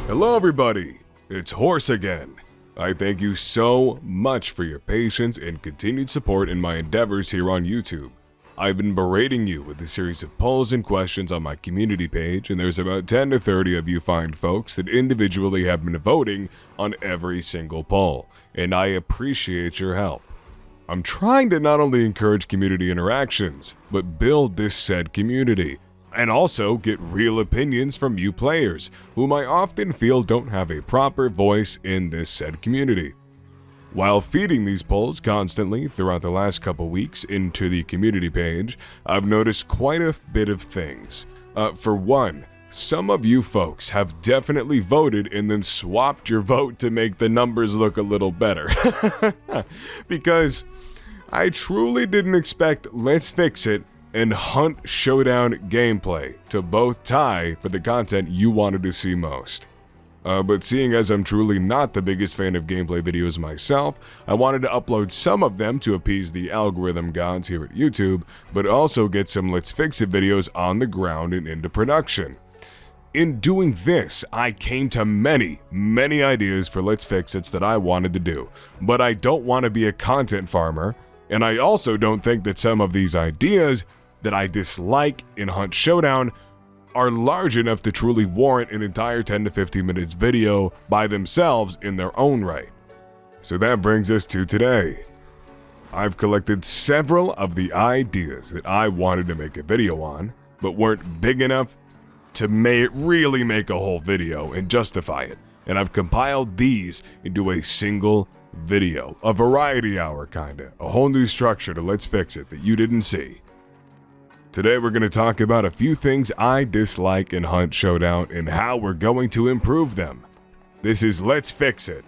Hello everybody, it's Horse again. I thank you so much for your patience and continued support in my endeavors here on YouTube. I've been berating you with a series of polls and questions on my community page, and there's about 10 to 30 of you fine folks that individually have been voting on every single poll, and I appreciate your help. I'm trying to not only encourage community interactions, but build this said community, and also get real opinions from you players, whom I often feel don't have a proper voice in this said community. While feeding these polls constantly throughout the last couple weeks into the community page, I've noticed quite a bit of things. For one, some of you folks have definitely voted and then swapped your vote to make the numbers look a little better. Because I truly didn't expect Let's Fix It and Hunt Showdown gameplay to both tie for the content you wanted to see most. But seeing as I'm truly not the biggest fan of gameplay videos myself, I wanted to upload some of them to appease the algorithm gods here at YouTube, but also get some Let's Fix It videos on the ground and into production. In doing this, I came to many ideas for Let's Fix It's that I wanted to do, but I don't want to be a content farmer, and I also don't think that some of these ideas that I dislike in Hunt Showdown are large enough to truly warrant an entire 10 to 15 minutes video by themselves in their own right. So that brings us to today. I've collected several of the ideas that I wanted to make a video on, but weren't big enough to really make a whole video and justify it. And I've compiled these into a single video, a variety hour kinda, a whole new structure to Let's Fix It that you didn't see. Today we're going to talk about a few things I dislike in Hunt Showdown and how we're going to improve them. This is Let's Fix It.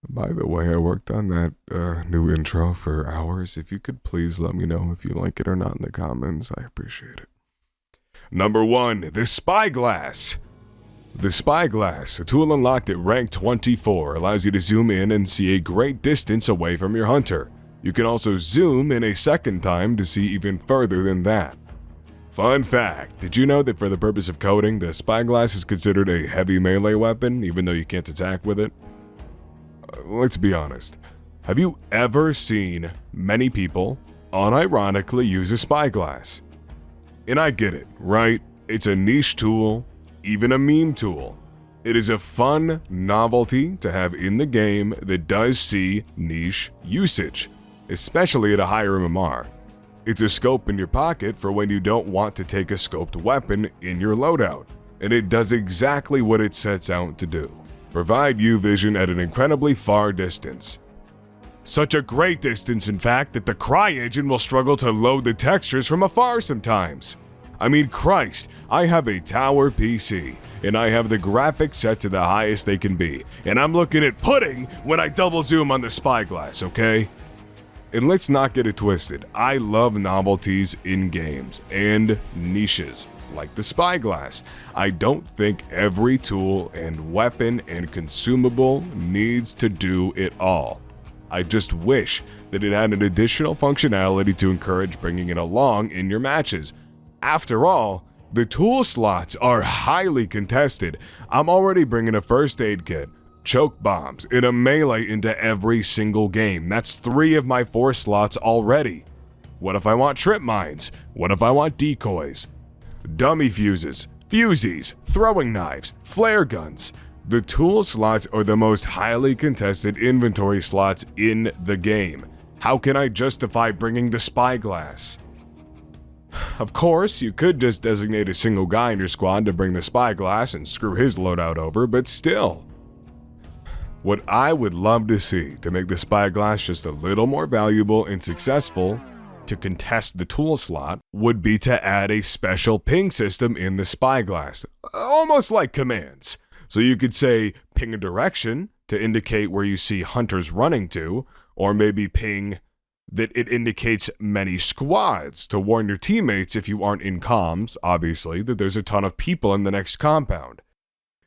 By the way, I worked on that new intro for hours. If you could please let me know if you like it or not in the comments, I appreciate it. Number 1, the Spyglass. The Spyglass, a tool unlocked at rank 24, allows you to zoom in and see a great distance away from your hunter. You can also zoom in a second time to see even further than that. Fun fact, did you know that for the purpose of coding, the Spyglass is considered a heavy melee weapon, even though you can't attack with it? Let's be honest. Have you ever seen many people unironically use a Spyglass? And I get it, right? It's a niche tool, even a meme tool. It is a fun novelty to have in the game that does see niche usage, especially at a higher MMR. It's a scope in your pocket for when you don't want to take a scoped weapon in your loadout, and it does exactly what it sets out to do. Provide you vision at an incredibly far distance. Such a great distance, in fact, that the Cry engine will struggle to load the textures from afar sometimes. I mean, Christ, I have a tower PC, and I have the graphics set to the highest they can be, and I'm looking at pudding when I double zoom on the Spyglass, okay? And let's not get it twisted, I love novelties in games, and niches, like the Spyglass. I don't think every tool and weapon and consumable needs to do it all. I just wish that it had an additional functionality to encourage bringing it along in your matches. After all, the tool slots are highly contested. I'm already bringing a first aid kit, choke bombs, and a melee into every single game. That's 3 of my 4 slots already. What if I want trip mines? What if I want decoys? Dummy fuses, fusies, throwing knives, flare guns. The tool slots are the most highly contested inventory slots in the game. How can I justify bringing the Spyglass? Of course, you could just designate a single guy in your squad to bring the Spyglass and screw his loadout over, but still. What I would love to see to make the Spyglass just a little more valuable and successful to contest the tool slot would be to add a special ping system in the Spyglass, almost like commands. So you could say ping a direction, to indicate where you see hunters running to, or maybe ping that it indicates many squads to warn your teammates if you aren't in comms, obviously, that there's a ton of people in the next compound.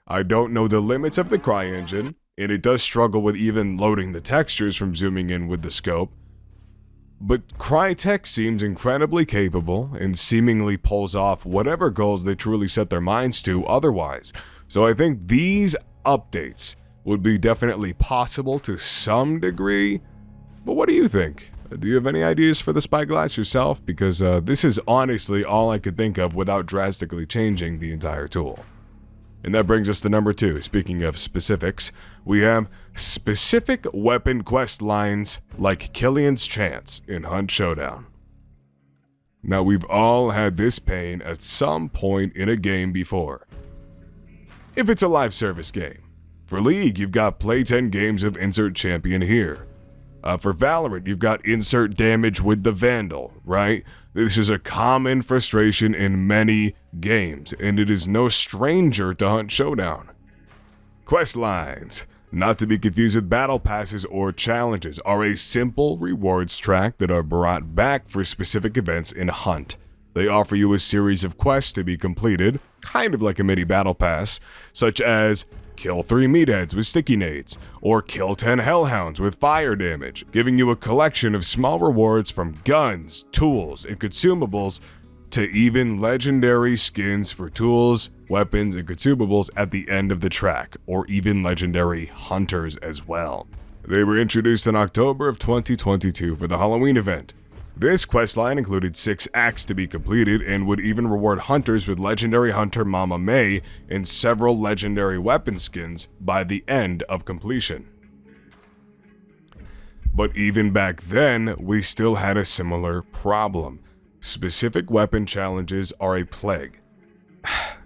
I don't know the limits of the CryEngine, and it does struggle with even loading the textures from zooming in with the scope, but Crytek seems incredibly capable and seemingly pulls off whatever goals they truly set their minds to otherwise. So I think these updates would be definitely possible to some degree, but what do you think? Do you have any ideas for the Spyglass yourself? Because this is honestly all I could think of without drastically changing the entire tool. And that brings us to number 2. Speaking of specifics, we have specific weapon quest lines like Killian's Chance in Hunt Showdown. Now, we've all had this pain at some point in a game before. If it's a live service game. For League, you've got play 10 games of insert champion here. For Valorant, you've got insert damage with the Vandal, right? This is a common frustration in many games, and it is no stranger to Hunt Showdown. Questlines, not to be confused with battle passes or challenges, are a simple rewards track that are brought back for specific events in Hunt. They offer you a series of quests to be completed, kind of like a mini battle pass, such as kill 3 meatheads with sticky nades, or kill 10 hellhounds with fire damage, giving you a collection of small rewards from guns, tools, and consumables to even legendary skins for tools, weapons, and consumables at the end of the track, or even legendary hunters as well. They were introduced in October of 2022 for the Halloween event. This questline included 6 acts to be completed and would even reward hunters with legendary hunter Mama May and several legendary weapon skins by the end of completion. But even back then, we still had a similar problem. Specific weapon challenges are a plague.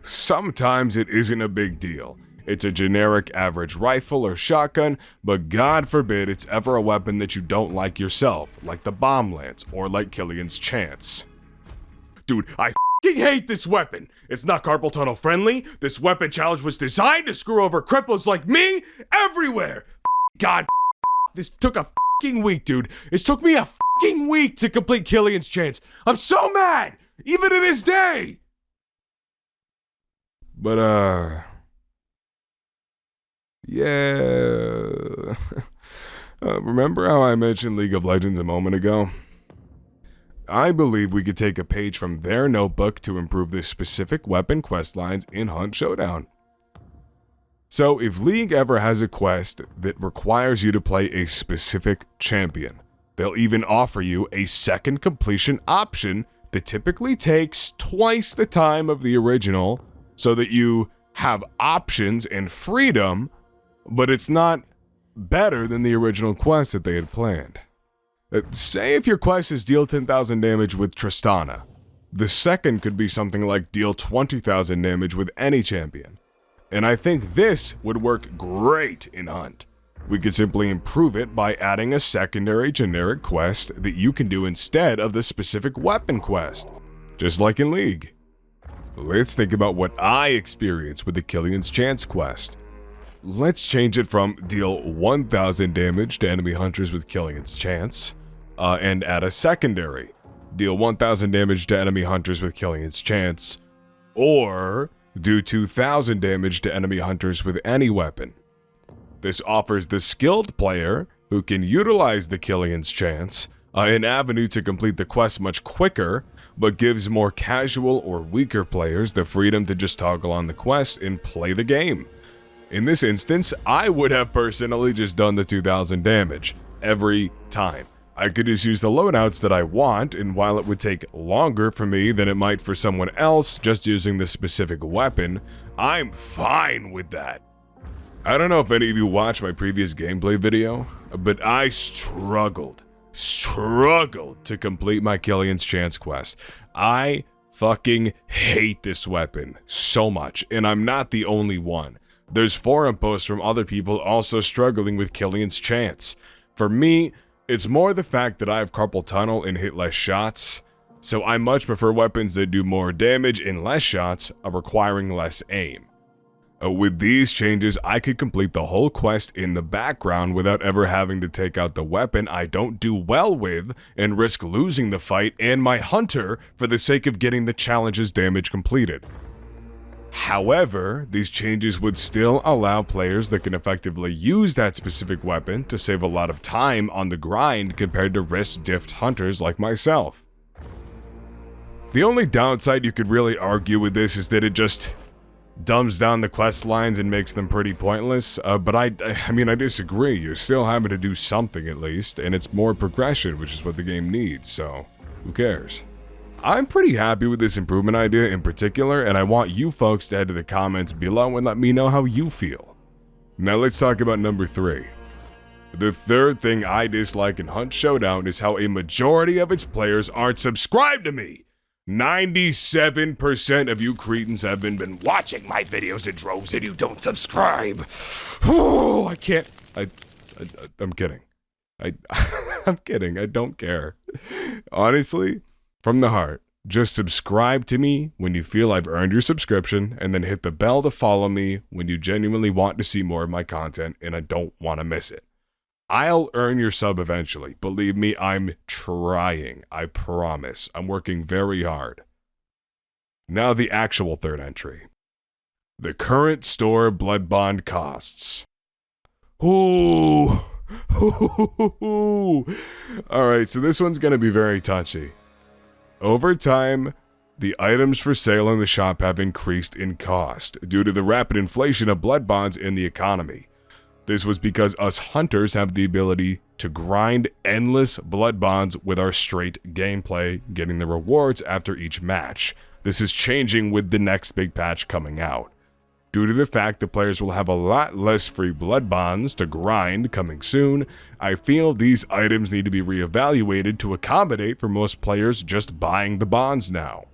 Sometimes it isn't a big deal. It's a generic average rifle or shotgun, but God forbid it's ever a weapon that you don't like yourself, like the bomb lance or like Killian's Chance. Dude, I f***ing hate this weapon. It's not carpal tunnel friendly. This weapon challenge was designed to screw over cripples like me everywhere. God, this took a f***ing week, dude. This took me a f***ing week to complete Killian's Chance. I'm so mad, even to this day. But, yeah. Remember how I mentioned League of Legends a moment ago? I believe we could take a page from their notebook to improve the specific weapon quest lines in Hunt Showdown. So if League ever has a quest that requires you to play a specific champion, they'll even offer you a second completion option that typically takes twice the time of the original so that you have options and freedom, but it's not better than the original quest that they had planned. Say if your quest is deal 10,000 damage with Tristana, the second could be something like deal 20,000 damage with any champion. And I think this would work great in Hunt. We could simply improve it by adding a secondary generic quest that you can do instead of the specific weapon quest, just like in League. Let's think about what I experienced with the Killian's Chance quest. Let's change it from deal 1,000 damage to enemy hunters with Killian's Chance, and add a secondary. Deal 1,000 damage to enemy hunters with Killian's Chance, or do 2,000 damage to enemy hunters with any weapon. This offers the skilled player, who can utilize the Killian's Chance, an avenue to complete the quest much quicker, but gives more casual or weaker players the freedom to just toggle on the quest and play the game. In this instance, I would have personally just done the 2,000 damage every time. I could just use the loadouts that I want, and while it would take longer for me than it might for someone else just using the specific weapon, I'm fine with that. I don't know if any of you watched my previous gameplay video, but I struggled to complete my Killian's Chance quest. I fucking hate this weapon so much, and I'm not the only one. There's forum posts from other people also struggling with Killian's Chance. For me, it's more the fact that I have carpal tunnel and hit less shots, so I much prefer weapons that do more damage in less shots, requiring less aim. With these changes, I could complete the whole quest in the background without ever having to take out the weapon I don't do well with and risk losing the fight and my hunter for the sake of getting the challenge's damage completed. However, these changes would still allow players that can effectively use that specific weapon to save a lot of time on the grind compared to risk-diffed hunters like myself. The only downside you could really argue with this is that it just dumbs down the quest lines and makes them pretty pointless, but I disagree. You're still having to do something at least, and it's more progression, which is what the game needs, so who cares? I'm pretty happy with this improvement idea in particular, and I want you folks to add to the comments below and let me know how you feel. Now let's talk about number 3. The third thing I dislike in Hunt Showdown is how a majority of its players aren't subscribed to me. 97% of you cretins have been watching my videos in droves and you don't subscribe. Oh, I can't. I'm kidding. I'm kidding. I don't care. Honestly, from the heart, just subscribe to me when you feel I've earned your subscription, and then hit the bell to follow me when you genuinely want to see more of my content and I don't want to miss it. I'll earn your sub eventually. Believe me, I'm trying. I promise. I'm working very hard. Now the actual third entry. The current store blood bond costs. Ooh. Alright, so this one's going to be very touchy. Over time, the items for sale in the shop have increased in cost due to the rapid inflation of blood bonds in the economy. This was because us hunters have the ability to grind endless blood bonds with our straight gameplay, getting the rewards after each match. This is changing with the next big patch coming out. Due to the fact that players will have a lot less free blood bonds to grind coming soon, I feel these items need to be reevaluated to accommodate for most players just buying the bonds now.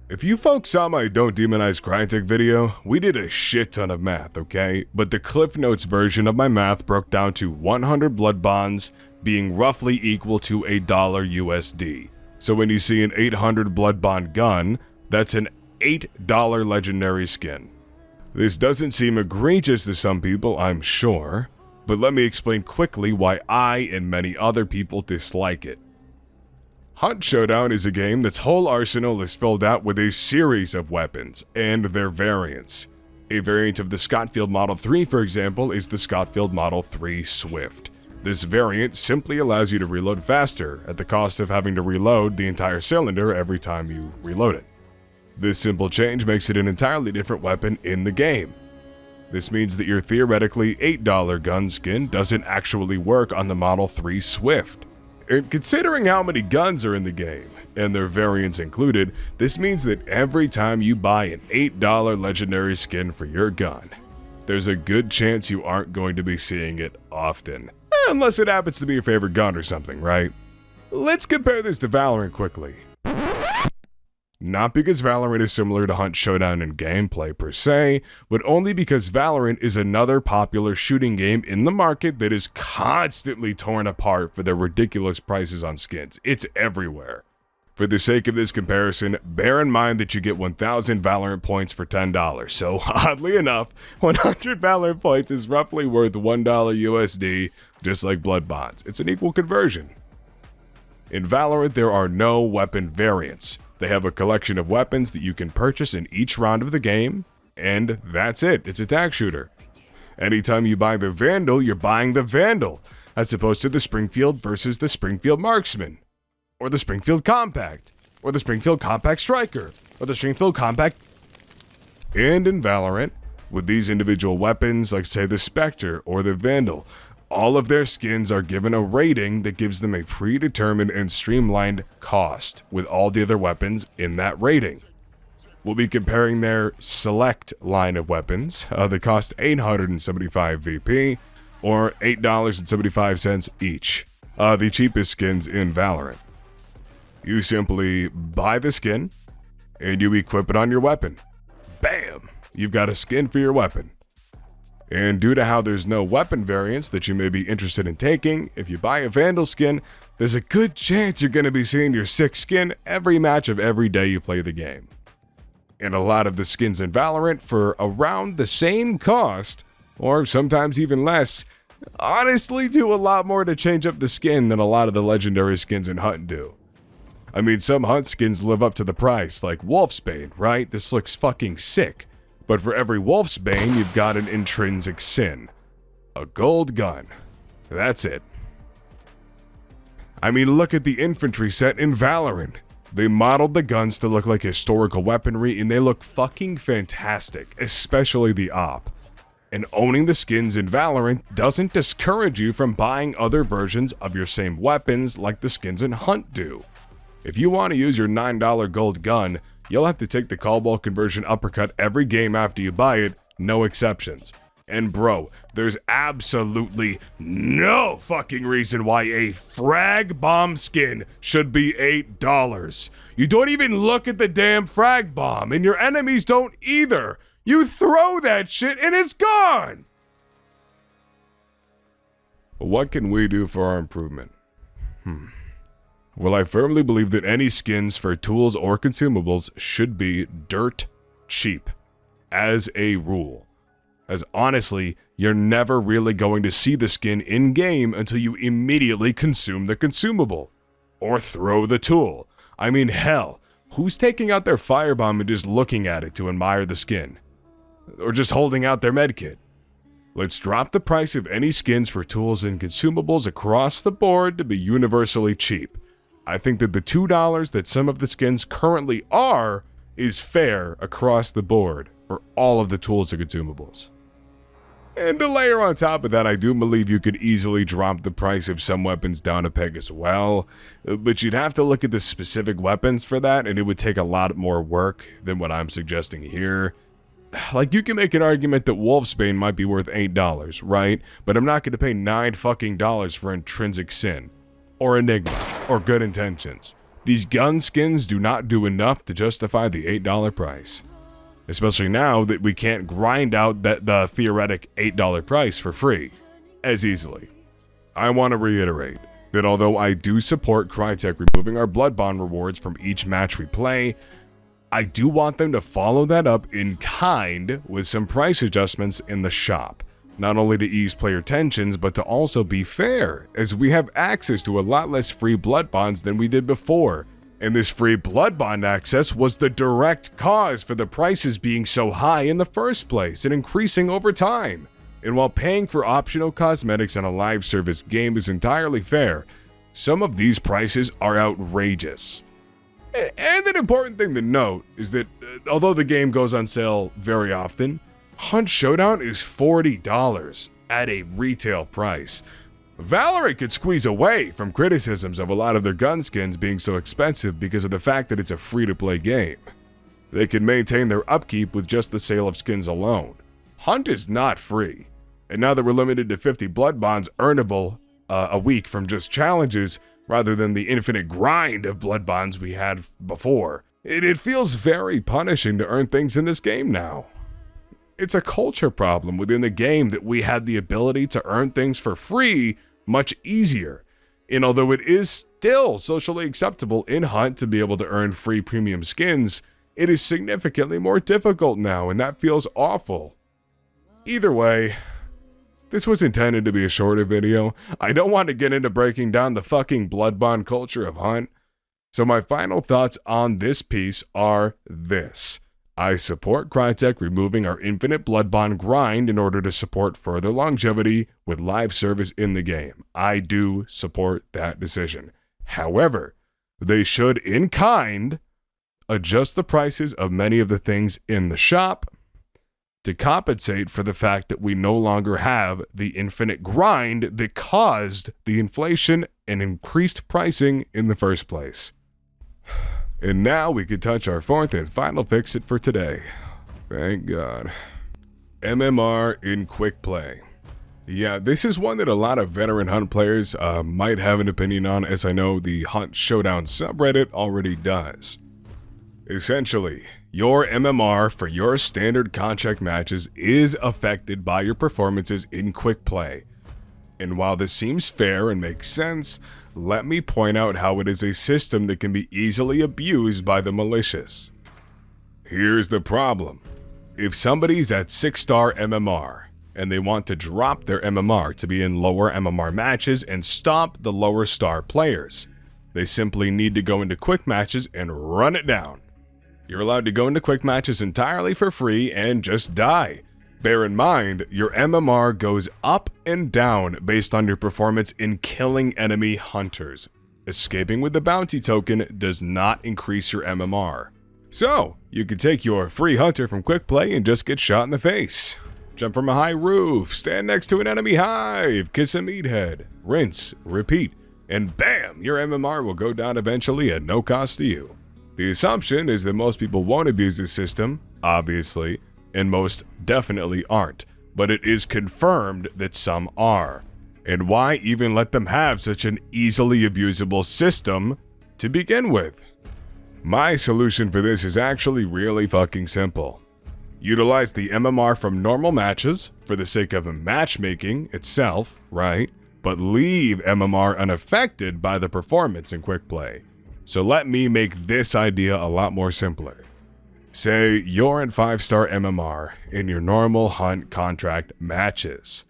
If you folks saw my Don't Demonize Crytek video, we did a shit ton of math, okay? But the Cliff Notes version of my math broke down to 100 blood bonds being roughly equal to $1 USD. So when you see an 800 blood bond gun, that's an $8 legendary skin. This doesn't seem egregious to some people, I'm sure, but let me explain quickly why I and many other people dislike it. Hunt Showdown is a game that's whole arsenal is filled out with a series of weapons and their variants. A variant of the Schofield Model 3, for example, is the Schofield Model 3 Swift. This variant simply allows you to reload faster at the cost of having to reload the entire cylinder every time you reload it. This simple change makes it an entirely different weapon in the game. This means that your theoretically $8 gun skin doesn't actually work on the Model 3 Swift. And considering how many guns are in the game, and their variants included, this means that every time you buy an $8 legendary skin for your gun, there's a good chance you aren't going to be seeing it often. Unless it happens to be your favorite gun or something, right? Let's compare this to Valorant quickly. Not because Valorant is similar to Hunt Showdown in gameplay per se, but only because Valorant is another popular shooting game in the market that is constantly torn apart for their ridiculous prices on skins. It's everywhere. For the sake of this comparison, bear in mind that you get 1,000 Valorant points for $10, so oddly enough, 100 Valorant points is roughly worth $1 USD, just like blood bonds. It's an equal conversion. In Valorant, there are no weapon variants. They have a collection of weapons that you can purchase in each round of the game, and that's it. It's a tag shooter. Anytime you buy the Vandal, you're buying the Vandal, as opposed to the Springfield versus the Springfield Marksman, or the Springfield Compact, or the Springfield Compact Striker, or the Springfield Compact. And in Valorant, with these individual weapons, like say the Spectre or the Vandal, all of their skins are given a rating that gives them a predetermined and streamlined cost with all the other weapons in that rating. We'll be comparing their select line of weapons that cost 875 VP or $8.75 each, the cheapest skins in Valorant. You simply buy the skin and you equip it on your weapon. Bam! You've got a skin for your weapon. And due to how there's no weapon variants that you may be interested in taking, if you buy a Vandal skin, there's a good chance you're going to be seeing your sick skin every match of every day you play the game. and a lot of the skins in Valorant for around the same cost, or sometimes even less, honestly do a lot more to change up the skin than a lot of the legendary skins in Hunt do. I mean, some Hunt skins live up to the price, like Wolfsbane, right? This looks fucking sick. But for every Wolfsbane, you've got an intrinsic sin. A gold gun. That's it. I mean, look at the infantry set in Valorant. They modeled the guns to look like historical weaponry, and they look fucking fantastic, especially the op. And owning the skins in Valorant doesn't discourage you from buying other versions of your same weapons like the skins in Hunt do. If you want to use your $9 gold gun, you'll have to take the call conversion uppercut every game after you buy it, no exceptions. And bro, there's absolutely no fucking reason why a frag bomb skin should be $8. You don't even look at the damn frag bomb, and your enemies don't either. You throw that shit and it's gone! What can we do for our improvement? Well, I firmly believe that any skins for tools or consumables should be dirt cheap, as a rule. As honestly, you're never really going to see the skin in-game until you immediately consume the consumable. Or throw the tool. I mean, hell, who's taking out their firebomb and just looking at it to admire the skin? Or just holding out their medkit? Let's drop the price of any skins for tools and consumables across the board to be universally cheap. I think that the $2 that some of the skins currently are is fair across the board for all of the tools and consumables. And to layer on top of that, I do believe you could easily drop the price of some weapons down a peg as well, but you'd have to look at the specific weapons for that, and it would take a lot more work than what I'm suggesting here. Like, you can make an argument that Wolfsbane might be worth $8, right? But I'm not going to pay $9 fucking for intrinsic sin, or Enigma, or good intentions. These gun skins do not do enough to justify the $8 price. Especially now that we can't grind out the theoretic $8 price for free as easily. I want to reiterate that although I do support Crytek removing our blood bond rewards from each match we play, I do want them to follow that up in kind with some price adjustments in the shop. Not only to ease player tensions, but to also be fair, as we have access to a lot less free blood bonds than we did before. And this free blood bond access was the direct cause for the prices being so high in the first place and increasing over time. And while paying for optional cosmetics in a live service game is entirely fair, some of these prices are outrageous. And an important thing to note is that although the game goes on sale very often, Hunt Showdown is $40 at a retail price. Valorant could squeeze away from criticisms of a lot of their gun skins being so expensive because of the fact that it's a free-to-play game. They can maintain their upkeep with just the sale of skins alone. Hunt is not free, and now that we're limited to 50 blood bonds earnable a week from just challenges, rather than the infinite grind of blood bonds we had before, it feels very punishing to earn things in this game now. It's a culture problem within the game that we had the ability to earn things for free much easier. And although it is still socially acceptable in Hunt to be able to earn free premium skins, it is significantly more difficult now, and that feels awful. Either way, this was intended to be a shorter video. I don't want to get into breaking down the fucking blood bond culture of Hunt. So my final thoughts on this piece are this. I support Crytek removing our infinite blood bond grind in order to support further longevity with live service in the game. I do support that decision. However, they should, in kind, adjust the prices of many of the things in the shop to compensate for the fact that we no longer have the infinite grind that caused the inflation and increased pricing in the first place. And now we can touch our fourth and final fix-it for today. Thank God. MMR In Quickplay. Yeah, this is one that a lot of veteran Hunt players might have an opinion on, as I know the Hunt Showdown subreddit already does. Essentially, your MMR for your standard contract matches is affected by your performances in Quickplay. And while this seems fair and makes sense, let me point out how it is a system that can be easily abused by the malicious. Here's the problem. If somebody's at 6-star MMR and they want to drop their MMR to be in lower MMR matches and stop the lower star players, they simply need to go into quick matches and run it down. You're allowed to go into quick matches entirely for free and just die. Bear in mind, your MMR goes up and down based on your performance in killing enemy hunters. Escaping with the bounty token does not increase your MMR. So, you could take your free hunter from Quickplay and just get shot in the face. Jump from a high roof, stand next to an enemy hive, kiss a meathead, rinse, repeat, and bam, your MMR will go down eventually at no cost to you. The assumption is that most people won't abuse this system, obviously, and most definitely aren't, but it is confirmed that some are. And why even let them have such an easily abusable system to begin with? My solution for this is actually really fucking simple. Utilize the MMR from normal matches for the sake of matchmaking itself, right? But leave MMR unaffected by the performance in Quickplay. So let me make this idea a lot more simpler. Say you're at 5-star MMR in your normal hunt contract matches.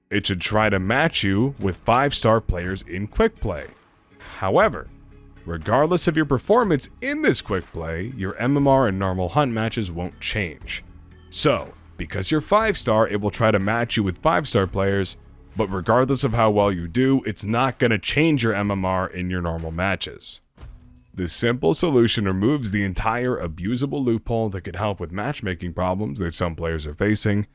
It should try to match you with 5-star players in Quickplay. However, regardless of your performance in this Quickplay, your MMR in normal hunt matches won't change. So, because you're 5-star, it will try to match you with 5-star players, but regardless of how well you do, it's not going to change your MMR in your normal matches. This simple solution removes the entire abusable loophole that could help with matchmaking problems that some players are facing.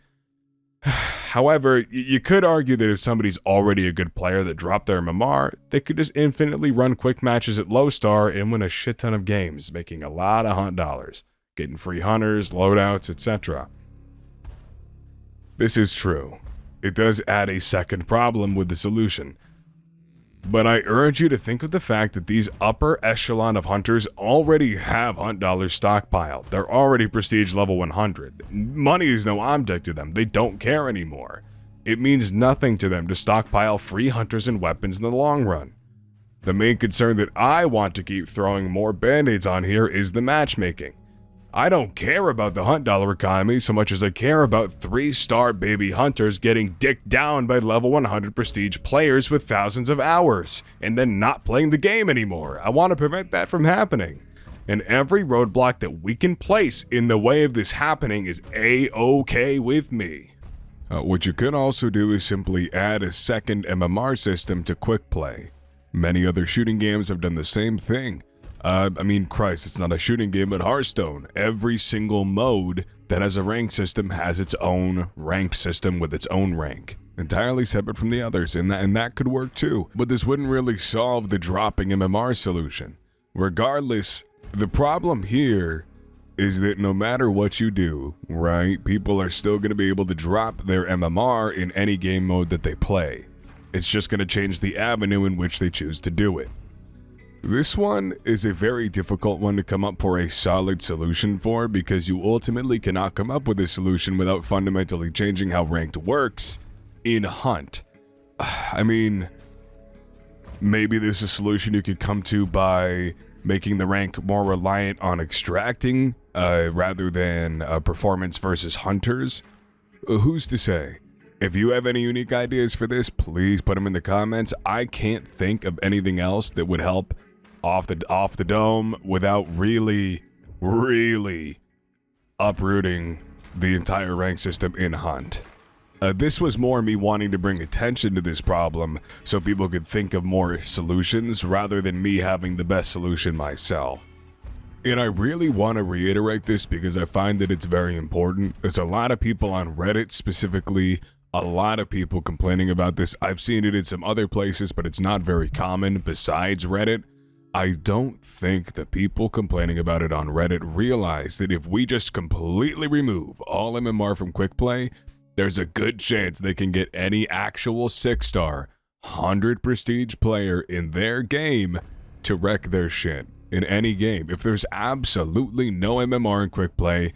However, you could argue that if somebody's already a good player that dropped their MMR, they could just infinitely run quick matches at low star and win a shit ton of games, making a lot of hunt dollars, getting free hunters, loadouts, etc. This is true. It does add a second problem with the solution. But I urge you to think of the fact that these upper echelon of hunters already have hunt dollars stockpiled. They're already prestige level 100. Money is no object to them. They don't care anymore. It means nothing to them to stockpile free hunters and weapons in the long run. The main concern that I want to keep throwing more band-aids on here is the matchmaking. I don't care about the hunt dollar economy so much as I care about 3-star baby hunters getting dicked down by level 100 prestige players with thousands of hours, and then not playing the game anymore. I want to prevent that from happening. And every roadblock that we can place in the way of this happening is A-okay with me. What you could also do is simply add a second MMR system to Quickplay. Many other shooting games have done the same thing. Christ, it's not a shooting game, but Hearthstone. Every single mode that has a rank system has its own ranked system with its own rank, entirely separate from the others, and that could work too. But this wouldn't really solve the dropping MMR solution. Regardless, the problem here is that no matter what you do, right, people are still going to be able to drop their MMR in any game mode that they play. It's just going to change the avenue in which they choose to do it. This one is a very difficult one to come up for a solid solution for, because you ultimately cannot come up with a solution without fundamentally changing how ranked works in Hunt. Maybe there's a solution you could come to by making the rank more reliant on extracting rather than performance versus hunters. Who's to say? If you have any unique ideas for this, please put them in the comments. I can't think of anything else that would help off the dome without really uprooting the entire rank system in Hunt. This was more me wanting to bring attention to this problem so people could think of more solutions rather than me having the best solution myself. And I really want to reiterate this because I find that it's very important. There's a lot of people on Reddit specifically, a lot of people complaining about this. I've seen it in some other places, but it's not very common besides Reddit. I don't think the people complaining about it on Reddit realize that if we just completely remove all MMR from Quickplay, there's a good chance they can get any actual 6-star, 100 prestige player in their game to wreck their shit in any game. If there's absolutely no MMR in Quickplay,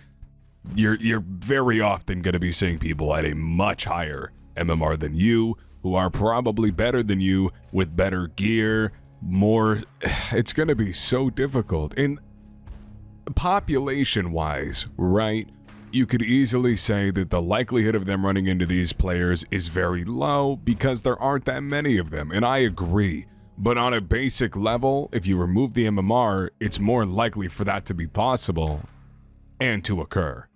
you're very often going to be seeing people at a much higher MMR than you, who are probably better than you with better gear, more. It's going to be so difficult. And population-wise, right, you could easily say that the likelihood of them running into these players is very low because there aren't that many of them, and I agree. But on a basic level, if you remove the MMR, it's more likely for that to be possible and to occur.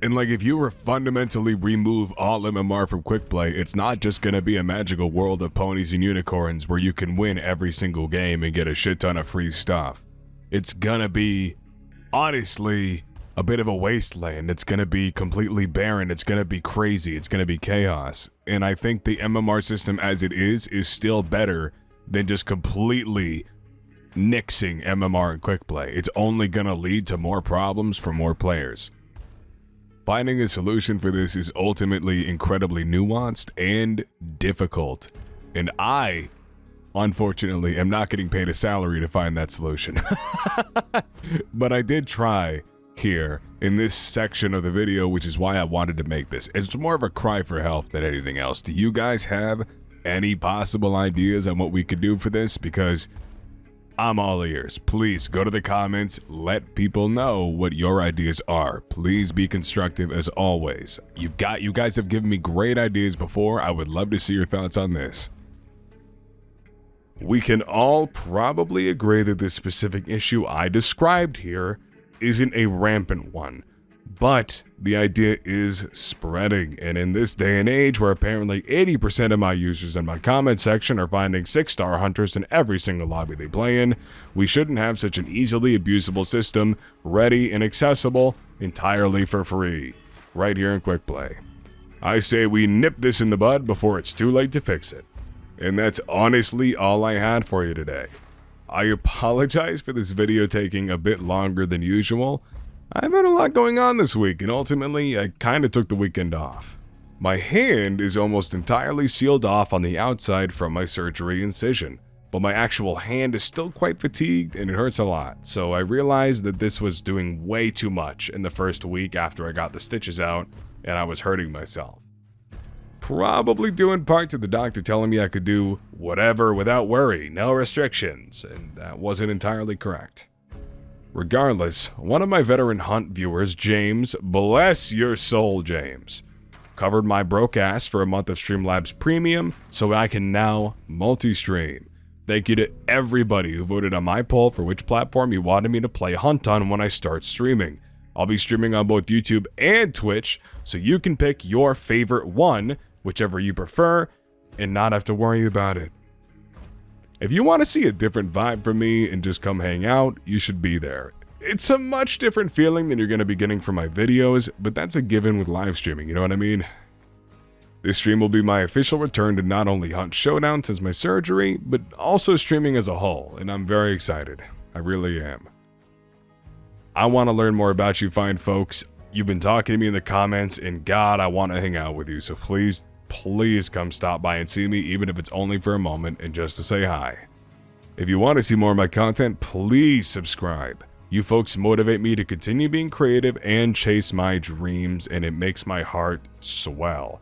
And like, if you were fundamentally remove all MMR from Quickplay, it's not just gonna be a magical world of ponies and unicorns where you can win every single game and get a shit ton of free stuff. It's gonna be, honestly, a bit of a wasteland. It's gonna be completely barren. It's gonna be crazy. It's gonna be chaos. And I think the MMR system as it is still better than just completely nixing MMR and Quickplay. It's only gonna lead to more problems for more players. Finding a solution for this is ultimately incredibly nuanced and difficult. And I, unfortunately, am not getting paid a salary to find that solution. But I did try here in this section of the video, which is why I wanted to make this. It's more of a cry for help than anything else. Do you guys have any possible ideas on what we could do for this? Because I'm all ears. Please go to the comments, let people know what your ideas are. Please be constructive as always. You guys have given me great ideas before. I would love to see your thoughts on this. We can all probably agree that this specific issue I described here isn't a rampant one, but the idea is spreading, and in this day and age where apparently 80% of my users in my comment section are finding 6-star hunters in every single lobby they play in, we shouldn't have such an easily abusable system ready and accessible entirely for free, right here in Quickplay. I say we nip this in the bud before it's too late to fix it. And that's honestly all I had for you today. I apologize for this video taking a bit longer than usual. I've had a lot going on this week, and ultimately, I kinda took the weekend off. My hand is almost entirely sealed off on the outside from my surgery incision, but my actual hand is still quite fatigued and it hurts a lot, so I realized that this was doing way too much in the first week after I got the stitches out, and I was hurting myself. Probably due in part to the doctor telling me I could do whatever without worry, no restrictions, and that wasn't entirely correct. Regardless, one of my veteran hunt viewers, James, bless your soul, James, covered my broke ass for a month of Streamlabs Premium so I can now multi-stream. Thank you to everybody who voted on my poll for which platform you wanted me to play Hunt on when I start streaming. I'll be streaming on both YouTube and Twitch, so you can pick your favorite one, whichever you prefer, and not have to worry about it. If you want to see a different vibe from me and just come hang out, you should be there. It's a much different feeling than you're going to be getting from my videos, but that's a given with live streaming, you know what I mean? This stream will be my official return to not only Hunt Showdown since my surgery, but also streaming as a whole, and I'm very excited. I really am. I want to learn more about you fine folks. You've been talking to me in the comments, and God, I want to hang out with you, so please come stop by and see me, even if it's only for a moment and just to say hi. If you want to see more of my content, please subscribe. You folks motivate me to continue being creative and chase my dreams, and it makes my heart swell.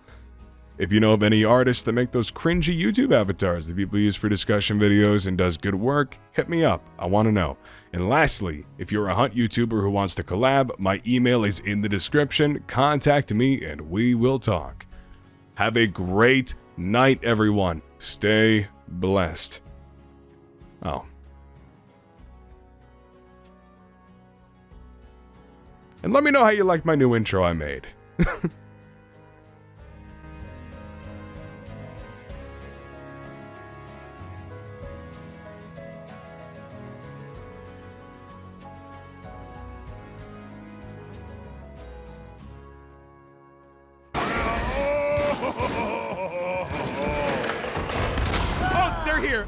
If you know of any artists that make those cringy YouTube avatars that people use for discussion videos and does good work, hit me up. I want to know. And lastly, if you're a hunt YouTuber who wants to collab, my email is in the description. Contact me and we will talk. Have a great night, everyone. Stay blessed. Oh. And let me know how you liked my new intro I made. Oh, they're here.